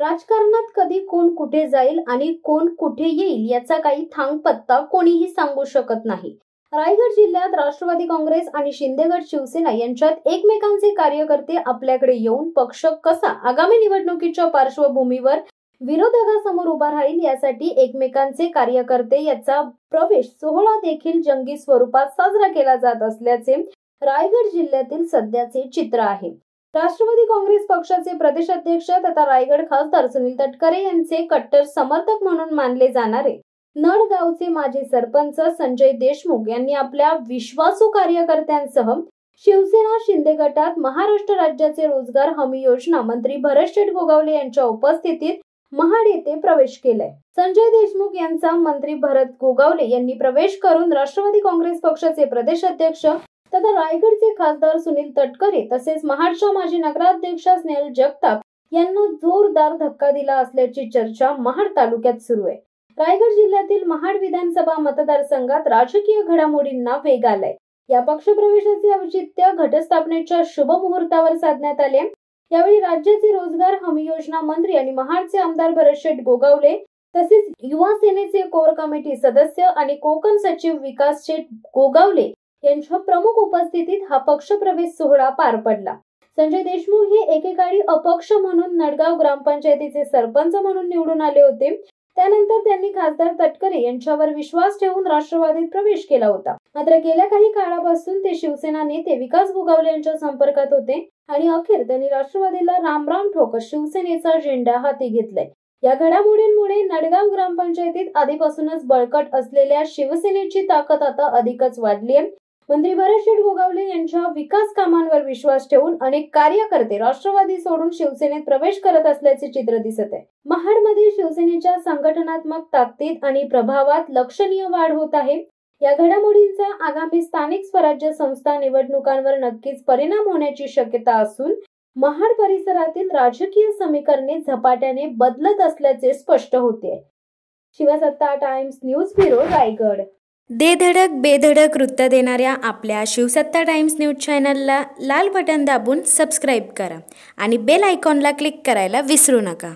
राजकारणात कधी कोण कुठे जाईल आणि कोण कुठे येईल याचा काही थांगपत्ता कोणीही सांगू शकत नाही। रायगड जिल्ह्यात राष्ट्रवादी काँग्रेस आणि शिंदेगड शिवसेना यांच्यात एकमेकांचे कार्यकर्ते आपल्याकडे येऊन पक्ष कसा आगामी निवडणुकीच्या पार्श्वभूमीवर विरोधकांसमोर उभा राहील यासाठी एकमेकांचे कार्यकर्ते याचा प्रवेश सोहळा देखील जंगी स्वरूपात साजरा केला जात असल्याचे रायगड जिल्ह्यातील सध्याचे चित्र आहे। राष्ट्रवादी काँग्रेस पक्षाचे प्रदेशाध्यक्ष तथा रायगड खासदार सुनील तटकरे यांचे कट्टर समर्थक म्हणून मानले जाणारे नडगावचे माजी सरपंच संजय देशमुख यांनी आपल्या विश्वासू कार्यकर्त्यांसह शिवसेना शिंदे गटात महाराष्ट्र राज्याचे रोजगार हमी योजना मंत्री भरत गोगावले यांच्या उपस्थितीत महाड येथे प्रवेश केलाय। संजय देशमुख यांचा मंत्री भरत गोगावले यांनी प्रवेश करून राष्ट्रवादी काँग्रेस पक्षाचे प्रदेशाध्यक्ष तथा रायगडचे खासदार सुनील तटकरे तसेच महाडच्या माजी नगराध्यक्षा स्नेहल जगताप यांना जोरदार धक्का दिला असल्याची चर्चा महाड तालुक्यात सुरू आहे। रायगड जिल्ह्यातील महाड विधानसभा मतदारसंघात राजकीय घडामोडींना वेग आलाय। या पक्षप्रवेशाचे औचित्य घटस्थापनेच्या शुभ मुहूर्तावर साधण्यात आले। यावेळी राज्याचे रोजगार हमी योजना मंत्री आणि महाडचे आमदार भरत गोगावले तसेच युवा सेनेचे कोर कमिटी सदस्य आणि कोकण सचिव विकास गोगावले यांच्या प्रमुख उपस्थितीत हा पक्षप्रवेश सोहळा पार पडला। संजय देशमुख हे एकेकाळी अपक्ष म्हणून नडगाव ग्रामपंचायतीचे सरपंच म्हणून निवडून आले होते। त्यानंतर त्यांनी खासदार तटकरे यांच्यावर विश्वास ठेवून राष्ट्रवादीत प्रवेश केला होता। मात्र गेल्या काही काळापासून ते शिवसेना नेते विकास गोगावले यांच्या संपर्कात होते आणि अखेर त्यांनी राष्ट्रवादीला रामराम ठोकत शिवसेनेचा झेंडा हाती घेतलाय। या घडामोडींमुळे नडगाव ग्रामपंचायतीत आधीपासूनच बळकट असलेल्या शिवसेनेची ताकद आता अधिकच वाढली आहे। मंत्री भरत गोगावले यांच्या विकास कामांवर विश्वास ठेवून अनेक कार्यकर्ते राष्ट्रवादी सोडून शिवसेनेत प्रवेश करत असल्याचे चित्र दिसत आहे। महाडमध्ये शिवसेनेच्या संघटनात्मक ताकदीत आणि प्रभावात लक्षणीय वाढ होत आहे। या घडामोडींचा आगामी स्थानिक स्वराज्य संस्था निवडणुकांवर नक्कीच परिणाम होण्याची शक्यता असून महाड परिसरातील राजकीय समीकरणे झपाट्याने बदलत असल्याचे स्पष्ट होते। शिवसत्ता टाइम्स न्यूज ब्युरो रायगड। दे धडक बेधडक वृत्त देणाऱ्या आपल्या शिवसत्ता टाइम्स न्यूज चॅनलला लाल बटन दाबून सबस्क्राईब करा आणि बेल आयकॉनला क्लिक करायला विसरू नका।